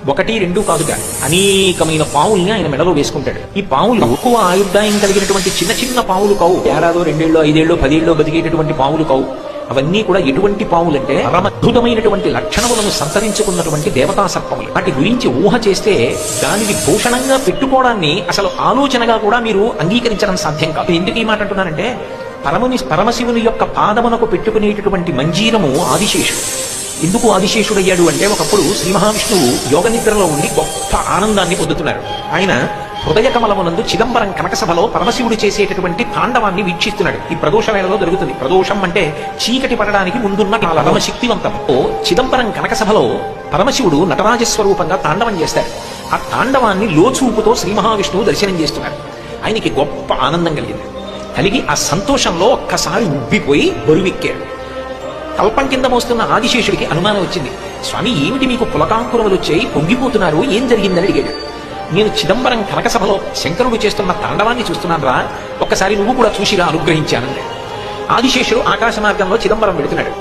ఒకటి రెండు కాదుగా అనేకమైన పావుల్ని ఆయన మెడలో వేసుకుంటాడు. ఈ పావులు ఎక్కువ ఆయుర్దాయం కలిగినటువంటి చిన్న చిన్న పావులు కావు. ఏడాదో 2 ఏళ్ళు 5 ఏళ్ళు 10 ఏళ్ళు బతికేటటువంటి పావులు కావు. అవన్నీ కూడా ఎటువంటి పావులంటే పరమద్భుతమైనటువంటి లక్షణములను సంతరించుకున్నటువంటి దేవతా సర్పములు. వాటి గురించి ఊహ చేస్తే దానిని భూషణంగా పెట్టుకోవడాన్ని అసలు ఆలోచనగా కూడా మీరు అంగీకరించడం సాధ్యం కాదు. ఎందుకు ఈ మాట అంటున్నానంటే పరమశివుని యొక్క పాదమునకు పెట్టుకునేటటువంటి మంజీరము ఆదిశేషుడు. ఎందుకు ఆదిశేషుడయ్యాడు అంటే ఒకప్పుడు శ్రీ మహావిష్ణువు యోగ నిద్రలో ఉండి గొప్ప ఆనందాన్ని పొందుతున్నారు. ఆయన హృదయ కమలమునందు చిదంబరం కనకసభలో పరమశివుడు చేసేటటువంటి తాండవాన్ని వీక్షిస్తున్నాడు. ఈ ప్రదోష వేళలో జరుగుతుంది. ప్రదోషం అంటే చీకటి పడడానికి ముందున్న పరమ శక్తివంతం. చిదంబరం కనకసభలో పరమశివుడు నటరాజస్వరూపంగా తాండవం చేస్తాడు. ఆ తాండవాన్ని లోచూపుతో శ్రీ మహావిష్ణువు దర్శనం చేస్తున్నారు. ఆయనకి గొప్ప ఆనందం కలిగి ఆ సంతోషంలో ఒక్కసారి ఉబ్బిపోయి బరువెక్కాడు. కల్పం కింద మోస్తున్న ఆదిశేషుడికి అనుమానం వచ్చింది. స్వామి, ఏమిటి మీకు పులకాంకురములు వచ్చాయి, పొంగిపోతున్నారు, ఏం జరిగిందని అడిగాడు. నేను చిదంబరం కనకసభలో శంకరుడు చేస్తున్న తాండవాన్ని చూస్తున్నాను రా, ఒక్కసారి నువ్వు కూడా చూసిరా అనుగ్రహించానండి. ఆదిశేషుడు ఆకాశ మార్గంలో చిదంబరం వెళుతున్నాడు.